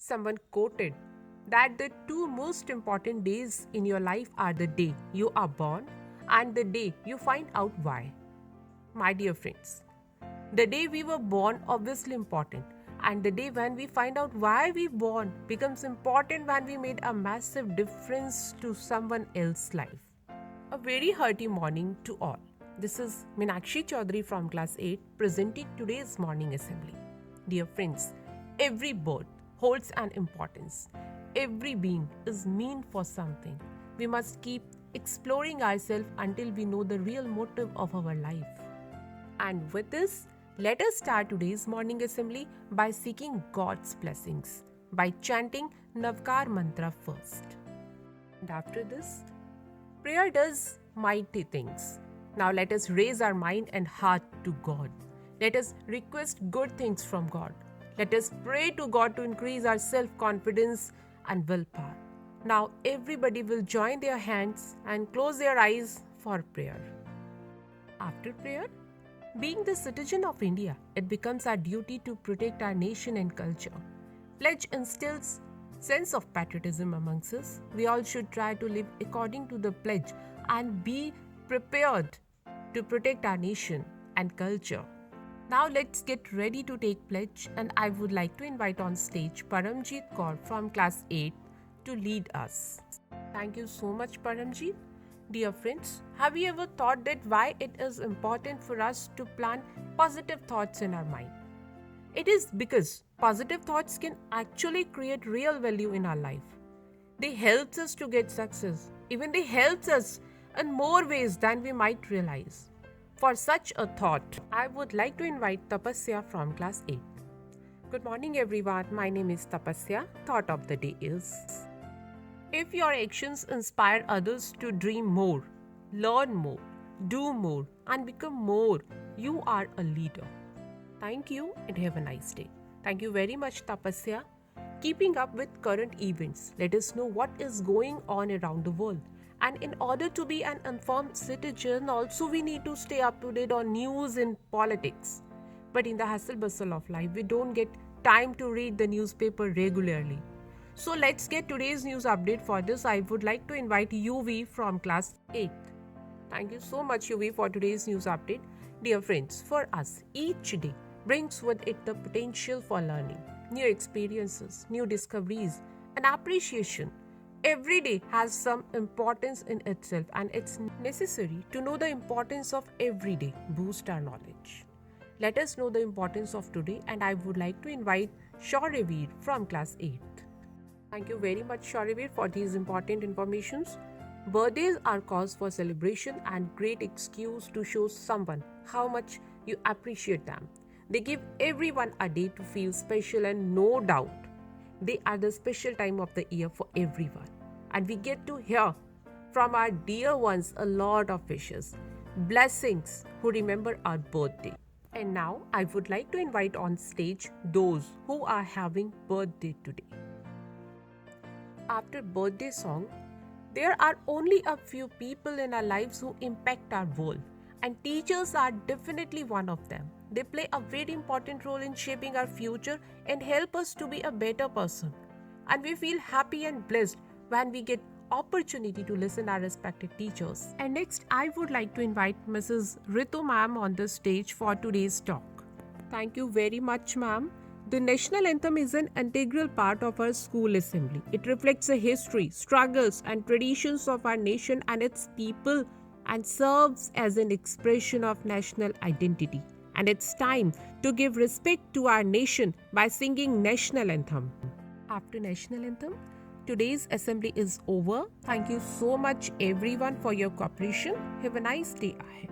Someone quoted that the two most important days in your life are the day you are born and the day you find out why. My dear friends, the day we were born obviously important, and the day when we find out why we born becomes important when we made a massive difference to someone else's life. A very hearty morning to all. This is Minakshi Chaudhary from class 8 presenting today's morning assembly. Dear friends, every birth holds an importance. Every being is mean for something. We must keep exploring ourselves until we know the real motive of our life. And with this, let us start today's morning assembly by seeking God's blessings by chanting Navkar mantra first. And after this, prayer does mighty things. Now let us raise our mind and heart to God. Let us request good things from God. Let us pray to God to increase our self-confidence and willpower. Now everybody will join their hands and close their eyes for prayer. After prayer, being the citizen of India, it becomes our duty to protect our nation and culture. Pledge instills sense of patriotism amongst us. We all should try to live according to the pledge and be prepared to protect our nation and culture. Now let's get ready to take pledge, and I would like to invite on stage Paramjeet Kaur from class 8 to lead us. Thank you so much, Paramjeet. Dear friends, have you ever thought that why it is important for us to plant positive thoughts in our mind? It is because positive thoughts can actually create real value in our life. They help us to get success. Even they help us in more ways than we might realize. For such a thought, I would like to invite Tapasya from class 8. Good morning everyone, my name is Tapasya. Thought of the day is: if your actions inspire others to dream more, learn more, do more, and become more, you are a leader. Thank you and have a nice day. Thank you very much, Tapasya. Keeping up with current events, let us know what is going on around the world. And in order to be an informed citizen, also we need to stay up to date on news and politics. But in the hustle bustle of life, we don't get time to read the newspaper regularly. So let's get today's news update. For this, I would like to invite UV from class 8. Thank you so much, UV, for today's news update. Dear friends, for us, each day brings with it the potential for learning, new experiences, new discoveries, and appreciation. Every day has some importance in itself, and it's necessary to know the importance of every day, boost our knowledge. Let us know the importance of today, and I would like to invite Shauryaveer from class 8. Thank you very much, Shauryaveer, for these important informations. Birthdays are cause for celebration and great excuse to show someone how much you appreciate them. They give everyone a day to feel special, and no doubt they are the special time of the year for everyone. And we get to hear from our dear ones a lot of wishes, blessings who remember our birthday. And now I would like to invite on stage those who are having birthday today. After birthday song, there are only a few people in our lives who impact our world, and teachers are definitely one of them. They play a very important role in shaping our future and help us to be a better person. And we feel happy and blessed when we get opportunity to listen our respected teachers. And next, I would like to invite Mrs. Ritu ma'am on the stage for today's talk. Thank you very much, ma'am. The national anthem is an integral part of our school assembly. It reflects the history, struggles, and traditions of our nation and its people, and serves as an expression of national identity. And it's time to give respect to our nation by singing national anthem. After national anthem, today's assembly is over. Thank you so much everyone for your cooperation. Have a nice day ahead.